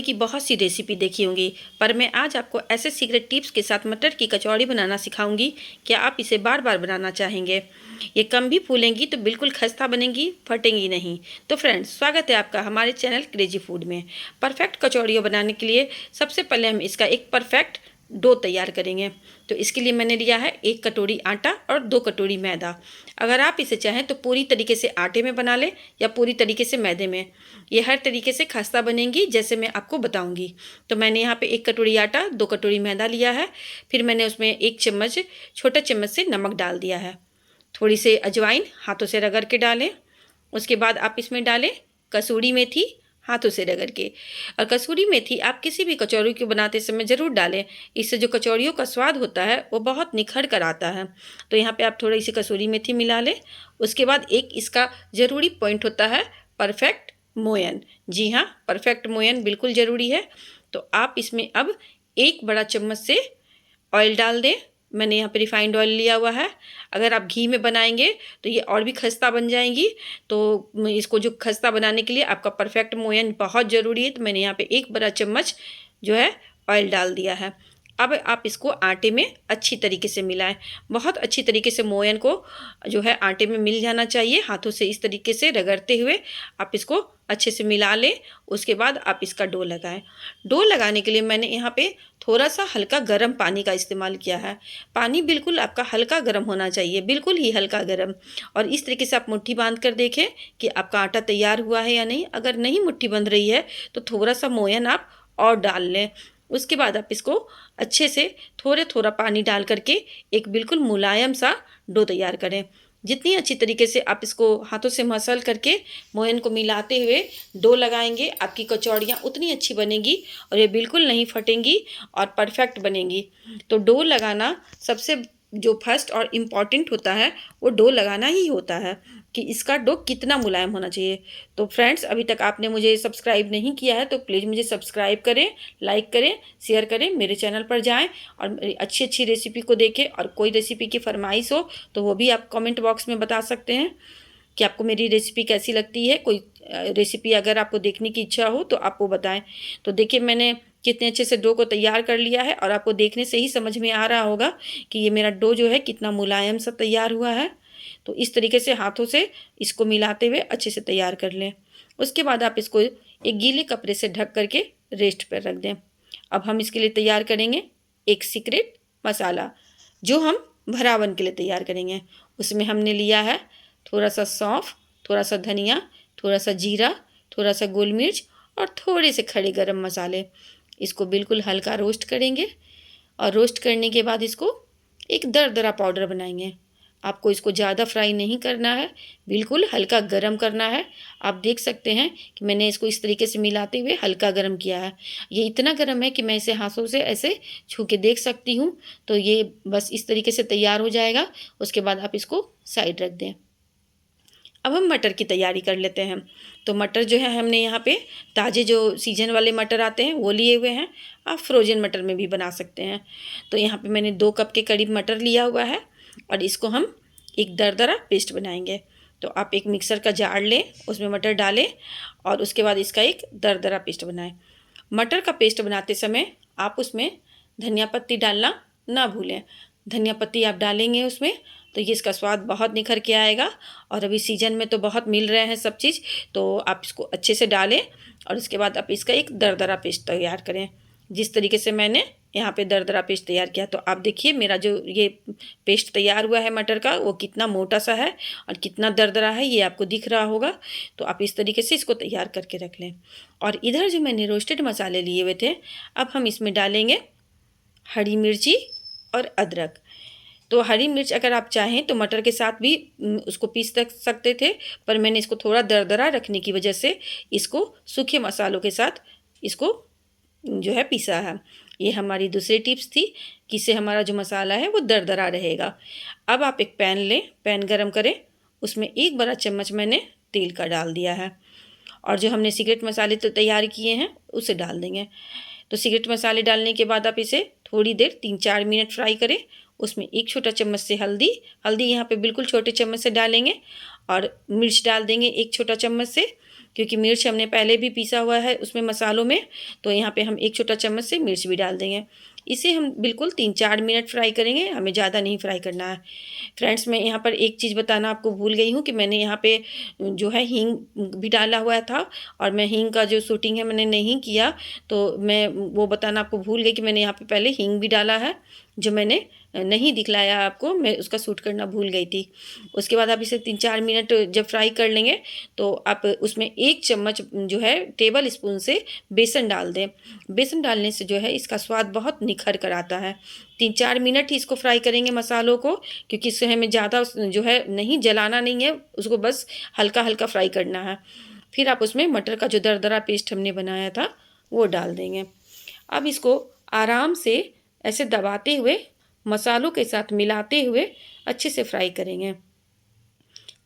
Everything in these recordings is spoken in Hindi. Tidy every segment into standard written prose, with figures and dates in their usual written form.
की बहुत सी रेसिपी देखी होंगी, पर मैं आज आपको ऐसे सीक्रेट टिप्स के साथ मटर की कचौड़ी बनाना सिखाऊंगी कि आप इसे बार बार बनाना चाहेंगे। ये कम भी फूलेंगी तो बिल्कुल खस्ता बनेंगी, फटेंगी नहीं। तो फ्रेंड्स, स्वागत है आपका हमारे चैनल क्रेजी फूड में। परफेक्ट कचौड़ियाँ बनाने के लिए सबसे पहले हम इसका एक परफेक्ट डो तैयार करेंगे। तो इसके लिए मैंने लिया है 1 कटोरी आटा और 2 कटोरी मैदा। अगर आप इसे चाहें तो पूरी तरीके से आटे में बना लें या पूरी तरीके से मैदे में। ये हर तरीके से खस्ता बनेंगी जैसे मैं आपको बताऊंगी। तो मैंने यहाँ पे 1 कटोरी आटा, 2 कटोरी मैदा लिया है। फिर मैंने उसमें 1 चम्मच, छोटा चम्मच से नमक डाल दिया है। थोड़ी सी अजवाइन हाथों से रगड़ के डालें। उसके बाद आप इसमें डालें कसूरी मेथी, हाथों से रगड़ के। और कसूरी मेथी आप किसी भी कचौड़ी को बनाते समय ज़रूर डालें। इससे जो कचौड़ियों का स्वाद होता है वो बहुत निखर कर आता है। तो यहाँ पे आप थोड़ी सी कसूरी मेथी मिला लें। उसके बाद एक इसका ज़रूरी पॉइंट होता है परफेक्ट मोयन। जी हाँ, परफेक्ट मोयन बिल्कुल ज़रूरी है। तो आप इसमें अब 1 बड़ा चम्मच से ऑयल डाल दें। मैंने यहाँ पे रिफाइंड ऑयल लिया हुआ है। अगर आप घी में बनाएंगे तो ये और भी खस्ता बन जाएंगी। तो इसको जो खस्ता बनाने के लिए आपका परफेक्ट मोयन बहुत ज़रूरी है। तो मैंने यहाँ पे 1 बड़ा चम्मच जो है ऑयल डाल दिया है। अब आप इसको आटे में अच्छी तरीके से मिलाएं। बहुत अच्छी तरीके से मोयन को जो है आटे में मिल जाना चाहिए। हाथों से इस तरीके से रगड़ते हुए आप इसको अच्छे से मिला लें। उसके बाद आप इसका डो लगाएं। डो लगाने के लिए मैंने यहाँ पे थोड़ा सा हल्का गर्म पानी का इस्तेमाल किया है। पानी बिल्कुल आपका हल्का गर्म होना चाहिए, बिल्कुल ही हल्का गर्म। और इस तरीके से आप मुट्ठी बांध कर देखें कि आपका आटा तैयार हुआ है या नहीं। अगर नहीं मुट्ठी बंध रही है तो थोड़ा सा मोयन आप और डाल लें। उसके बाद आप इसको अच्छे से थोड़ा थोड़ा पानी डाल करके एक बिल्कुल मुलायम सा डो तैयार करें। जितनी अच्छी तरीके से आप इसको हाथों से मसल करके मोयन को मिलाते हुए डो लगाएंगे, आपकी कचौड़ियाँ उतनी अच्छी बनेंगी और ये बिल्कुल नहीं फटेंगी और परफेक्ट बनेंगी। तो डो लगाना सबसे जो फर्स्ट और इम्पॉर्टेंट होता है वो डो लगाना ही होता है कि इसका डो कितना मुलायम होना चाहिए। तो फ्रेंड्स, अभी तक आपने मुझे सब्सक्राइब नहीं किया है तो प्लीज़ मुझे सब्सक्राइब करें, लाइक करें, शेयर करें, मेरे चैनल पर जाएं और मेरी अच्छी अच्छी रेसिपी को देखें। और कोई रेसिपी की फरमाइश हो तो वो भी आप कमेंट बॉक्स में बता सकते हैं कि आपको मेरी रेसिपी कैसी लगती है। कोई रेसिपी अगर आपको देखने की इच्छा हो तो आप वो बताएं। तो देखिए मैंने कितने अच्छे से डो को तैयार कर लिया है और आपको देखने से ही समझ में आ रहा होगा कि ये मेरा डो जो है कितना मुलायम सा तैयार हुआ है। तो इस तरीके से हाथों से इसको मिलाते हुए अच्छे से तैयार कर लें। उसके बाद आप इसको एक गीले कपड़े से ढक करके रेस्ट पर रख दें। अब हम इसके लिए तैयार करेंगे एक सीक्रेट मसाला जो हम भरावन के लिए तैयार करेंगे। उसमें हमने लिया है थोड़ा सा सौंफ, थोड़ा सा धनिया, थोड़ा सा जीरा, थोड़ा सा गोल मिर्च और थोड़े से खड़े गरम मसाले। इसको बिल्कुल हल्का रोस्ट करेंगे और रोस्ट करने के बाद इसको एक दरदरा पाउडर बनाएंगे। आपको इसको ज़्यादा फ्राई नहीं करना है, बिल्कुल हल्का गरम करना है। आप देख सकते हैं कि मैंने इसको इस तरीके से मिलाते हुए हल्का गरम किया है। ये इतना गरम है कि मैं इसे हाथों से ऐसे छू के देख सकती हूँ। तो ये बस इस तरीके से तैयार हो जाएगा। उसके बाद आप इसको साइड रख दें। अब हम मटर की तैयारी कर लेते हैं। तो मटर जो है हमने यहाँ पे ताज़े जो सीजन वाले मटर आते हैं वो लिए हुए हैं। आप फ्रोजन मटर में भी बना सकते हैं। तो यहाँ पे मैंने 2 कप के करीब मटर लिया हुआ है और इसको हम एक दरदरा पेस्ट बनाएंगे। तो आप एक मिक्सर का जार लें, उसमें मटर डालें और उसके बाद इसका एक दरदरा पेस्ट बनाएं। मटर का पेस्ट बनाते समय आप उसमें धनिया पत्ती डालना ना भूलें। धनिया पत्ती आप डालेंगे उसमें तो ये इसका स्वाद बहुत निखर के आएगा। और अभी सीजन में तो बहुत मिल रहे हैं सब चीज़, तो आप इसको अच्छे से डालें और उसके बाद आप इसका एक दरदरा पेस्ट तैयार करें। जिस तरीके से मैंने यहाँ पे दरदरा पेस्ट तैयार किया, तो आप देखिए मेरा जो ये पेस्ट तैयार हुआ है मटर का वो कितना मोटा सा है और कितना दरदरा है, ये आपको दिख रहा होगा। तो आप इस तरीके से इसको तैयार करके रख लें। और इधर जो मैंने रोस्टेड मसाले लिए हुए थे, अब हम इसमें डालेंगे हरी मिर्ची और अदरक। तो हरी मिर्च अगर आप चाहें तो मटर के साथ भी उसको पीस सकते थे, पर मैंने इसको थोड़ा दरदरा रखने की वजह से इसको सूखे मसालों के साथ इसको जो है पीसा है। ये हमारी दूसरी टिप्स थी कि इससे हमारा जो मसाला है वो दरदरा रहेगा। अब आप एक पैन लें, पैन गरम करें, उसमें 1 बड़ा चम्मच मैंने तेल का डाल दिया है और जो हमने सीक्रेट मसाले तो तैयार किए हैं उसे डाल देंगे। तो सीक्रेट मसाले डालने के बाद आप इसे थोड़ी देर 3-4 मिनट फ्राई करें। उसमें 1 छोटा चम्मच से हल्दी यहाँ पे बिल्कुल छोटे चम्मच से डालेंगे और मिर्च डाल देंगे 1 छोटा चम्मच से। क्योंकि मिर्च हमने पहले भी पीसा हुआ है उसमें मसालों में, तो यहाँ पे हम 1 छोटा चम्मच से मिर्च भी डाल देंगे। इसे हम बिल्कुल 3-4 मिनट फ्राई करेंगे, हमें ज़्यादा नहीं फ्राई करना है। फ्रेंड्स, मैं यहाँ पर एक चीज़ बताना आपको भूल गई हूँ कि मैंने यहाँ पे जो है हींग भी डाला हुआ था, और मैं हींग का जो शूटिंग है मैंने नहीं किया, तो मैं वो बताना आपको भूल गई कि मैंने यहाँ पे पहले हींग भी डाला है, जो मैंने नहीं दिखलाया आपको, मैं उसका शूट करना भूल गई थी। उसके बाद आप इसे 3-4 मिनट जब फ्राई कर लेंगे तो आप उसमें 1 चम्मच जो है टेबल स्पून से बेसन डाल दें। बेसन डालने से जो है इसका स्वाद बहुत निखर कर आता है। 3-4 मिनट ही इसको फ्राई करेंगे मसालों को, क्योंकि इससे हमें ज़्यादा जो है नहीं जलाना नहीं है, उसको बस हल्का-हल्का फ्राई करना है। फिर आप उसमें मटर का जो दरदरा पेस्ट हमने बनाया था वो डाल देंगे। अब इसको आराम से ऐसे दबाते हुए, मसालों के साथ मिलाते हुए अच्छे से फ्राई करेंगे।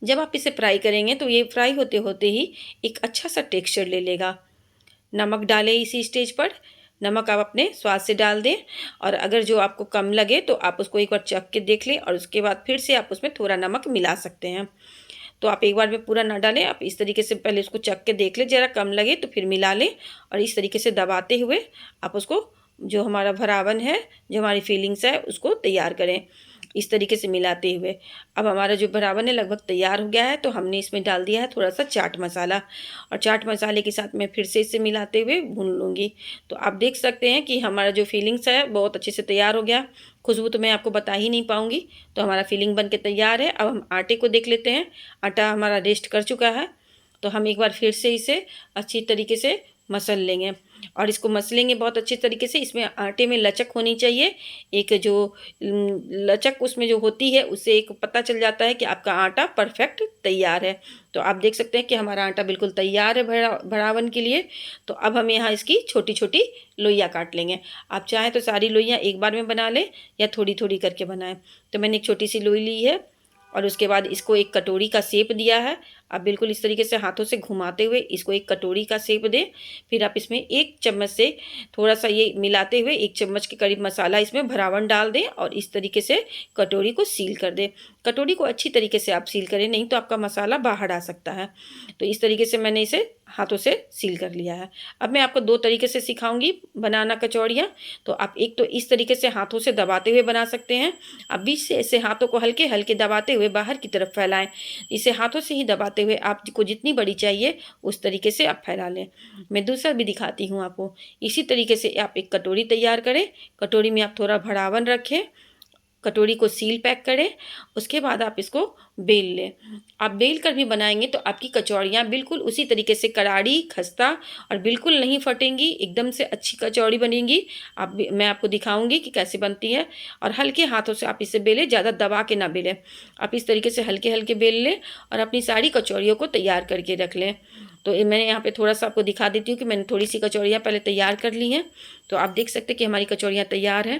जब आप इसे फ्राई करेंगे तो ये फ्राई होते होते ही एक अच्छा सा टेक्सचर ले लेगा। नमक डालें इसी स्टेज पर। नमक आप अपने स्वाद से डाल दें, और अगर जो आपको कम लगे तो आप उसको एक बार चख के देख लें, और उसके बाद फिर से आप उसमें थोड़ा नमक मिला सकते हैं। तो आप एक बार में पूरा ना डालें, आप इस तरीके से पहले उसको चख के देख लें, ज़रा कम लगे तो फिर मिला लें, और इस तरीके से दबाते हुए आप उसको, जो हमारा भरावन है, जो हमारी फीलिंग्स है, उसको तैयार करें इस तरीके से मिलाते हुए। अब हमारा जो भरावन है लगभग तैयार हो गया है, तो हमने इसमें डाल दिया है थोड़ा सा चाट मसाला, और चाट मसाले के साथ मैं फिर से इसे मिलाते हुए भून लूँगी। तो आप देख सकते हैं कि हमारा जो फीलिंग्स है बहुत अच्छे से तैयार हो गया। खुशबू तो मैं आपको बता ही नहीं पाऊँगी। तो हमारा फीलिंग बन के तैयार है। अब हम आटे को देख लेते हैं। आटा हमारा रेस्ट कर चुका है, तो हम एक बार फिर से इसे अच्छी तरीके से मसल लेंगे, और इसको मसलेंगे बहुत अच्छे तरीके से। इसमें आटे में लचक होनी चाहिए। एक जो लचक उसमें जो होती है, उससे एक पता चल जाता है कि आपका आटा परफेक्ट तैयार है। तो आप देख सकते हैं कि हमारा आटा बिल्कुल तैयार है भरावन के लिए। तो अब हम यहाँ इसकी छोटी-छोटी लोइयाँ काट लेंगे। आप चाहें तो सारी लोइयाँ एक बार में बना लें, या थोड़ी-थोड़ी करके बनाएँ। तो मैंने एक छोटी सी लोई ली है, और उसके बाद इसको एक कटोरी का शेप दिया है। आप बिल्कुल इस तरीके से हाथों से घुमाते हुए इसको एक कटोरी का शेप दें। फिर आप इसमें 1 चम्मच से थोड़ा-सा ये मिलाते हुए 1 चम्मच के करीब मसाला इसमें भरावन डाल दें, और इस तरीके से कटोरी को सील कर दें। कटोरी को अच्छी तरीके से आप सील करें, नहीं तो आपका मसाला बाहर आ सकता है। तो इस तरीके से मैंने इसे हाथों से सील कर लिया है। अब मैं आपको 2 तरीके से सिखाऊँगी बनाना कचौड़ियाँ। तो आप एक तो इस तरीके से हाथों से दबाते हुए बना सकते हैं। आप बीच से ऐसे हाथों को हल्के-हल्के दबाते हुए बाहर की तरफ फैलाएँ। इसे हाथों से ही दबाते हुए आपको जितनी बड़ी चाहिए उस तरीके से आप फैला लें। मैं दूसरा भी दिखाती हूँ आपको। इसी तरीके से आप एक कटोरी तैयार करें। कटोरी में आप थोड़ा भरावन रखें, कटोरी को सील पैक करें। उसके बाद आप इसको बेल लें। आप बेल कर भी बनाएँगे तो आपकी कचौड़ियाँ बिल्कुल उसी तरीके से करारी, खस्ता और बिल्कुल नहीं फटेंगी, एकदम से अच्छी कचौड़ी बनेंगी। मैं आपको दिखाऊँगी कि कैसे बनती है, और हल्के हाथों से आप इसे बेलें, ज़्यादा दबा के ना बेलें। आप इस तरीके से हल्के-हल्के बेल लें, और अपनी सारी कचौड़ियों को तैयार करके रख लें। तो मैं यहाँ पे थोड़ा-सा आपको दिखा देती हूँ कि मैंने थोड़ी-सी कचौड़ियाँ पहले तैयार कर ली हैं। तो आप देख सकते हैं कि हमारी कचौड़ियाँ तैयार हैं।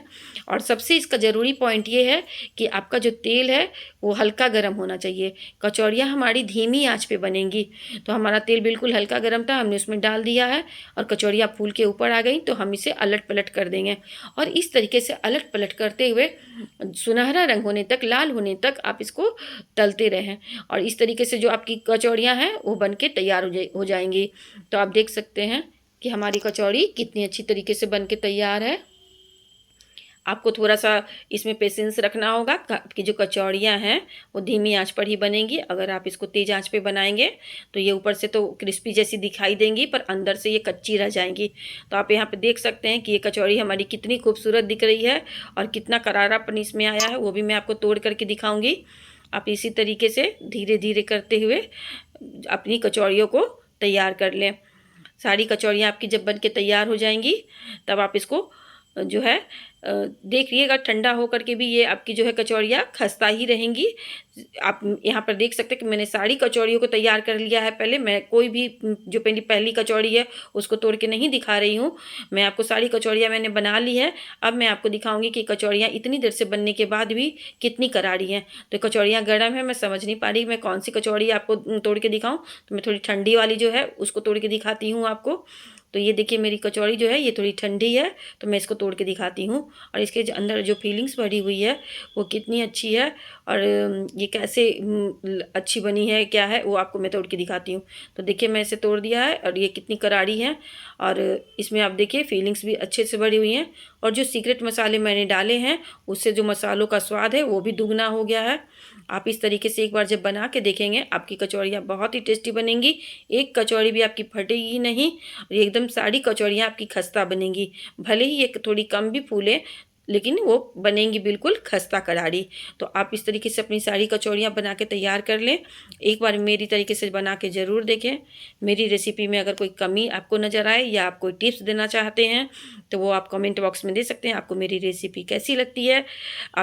और सबसे इसका ज़रूरी पॉइंट ये है कि आपका जो तेल है वो हल्का गर्म होना चाहिए। कचौड़ियाँ हमारी धीमी आँच पे बनेंगी। तो हमारा तेल बिल्कुल हल्का गर्म था, हमने उसमें डाल दिया है, और कचौड़ियाँ फूल के ऊपर आ गई। तो हम इसे अलट-पलट कर देंगे, और इस तरीके से अलट-पलट करते हुए सुनहरा रंग होने तक, लाल होने तक आप इसको तलते रहें, और इस तरीके से जो आपकी कचौड़ियाँ हैं वो बन के तैयार हो जाएँगी। तो आप देख सकते हैं कि हमारी कचौड़ी कितनी अच्छी तरीके से बन के तैयार है। आपको थोड़ा-सा इसमें पेशेंस रखना होगा। आपकी जो कचौड़ियाँ हैं वो धीमी आँच पर ही बनेंगी। अगर आप इसको तेज़ आँच पे बनाएँगे तो ये ऊपर से तो क्रिस्पी जैसी दिखाई देंगी, पर अंदर से ये कच्ची रह जाएँगी। तो आप यहाँ पे देख सकते हैं कि ये कचौड़ी हमारी कितनी खूबसूरत दिख रही है, और कितना करारापन इसमें आया है, वो भी मैं आपको तोड़ कर के दिखाऊँगी। आप इसी तरीके से धीरे-धीरे करते हुए अपनी कचौड़ियों को तैयार कर लें। सारी कचौड़ियाँ आपकी जब बन के तैयार हो जाएँगी, तब आप इसको जो है देखिएगा, ठंडा होकर के भी ये आपकी जो है कचौड़ियाँ खस्ता ही रहेंगी। आप यहाँ पर देख सकते हैं कि मैंने सारी कचौड़ियों को तैयार कर लिया है पहले। मैं कोई भी जो मेरी पहली कचौड़ी है उसको तोड़ के नहीं दिखा रही हूँ। मैं आपको सारी कचौड़ियाँ मैंने बना ली है। अब मैं आपको दिखाऊँगी कि कचौड़ियाँ इतनी देर से बनने के बाद भी कितनी करारी हैं। तो कचौड़ियाँ गर्म हैं, मैं समझ नहीं पा रही मैं कौन सी कचौड़ी आपको तोड़ के दिखाऊँ। तो मैं थोड़ी ठंडी वाली जो है उसको तोड़ के दिखाती हूँ आपको। तो ये देखिए मेरी कचौड़ी जो है ये थोड़ी ठंडी है, तो मैं इसको तोड़ के दिखाती हूँ। और इसके अंदर जो फीलिंग्स भरी हुई है वो कितनी अच्छी है, और ये कैसे अच्छी बनी है क्या है वो आपको मैं तोड़ के दिखाती हूँ। तो देखिए मैं इसे तोड़ दिया है और ये कितनी करारी है, और इसमें आप देखिए फीलिंग्स भी अच्छे से भरी हुई हैं। और जो सीक्रेट मसाले मैंने डाले हैं उससे जो मसालों का स्वाद है वो भी दुगना हो गया है। आप इस तरीके से एक बार जब बना के देखेंगे आपकी कचौड़ियाँ बहुत ही टेस्टी बनेंगी। एक कचौड़ी भी आपकी फटेगी नहीं, और एकदम सारी कचौड़ियाँ आपकी खस्ता बनेंगी। भले ही ये थोड़ी कम भी फूले लेकिन वो बनेंगी बिल्कुल खस्ता करारी। तो आप इस तरीके से अपनी सारी कचौड़ियाँ बना के तैयार कर लें। एक बार मेरी तरीके से बना के ज़रूर देखें। मेरी रेसिपी में अगर कोई कमी आपको नज़र आए या आप कोई टिप्स देना चाहते हैं तो वो आप कमेंट बॉक्स में दे सकते हैं। आपको मेरी रेसिपी कैसी लगती है आप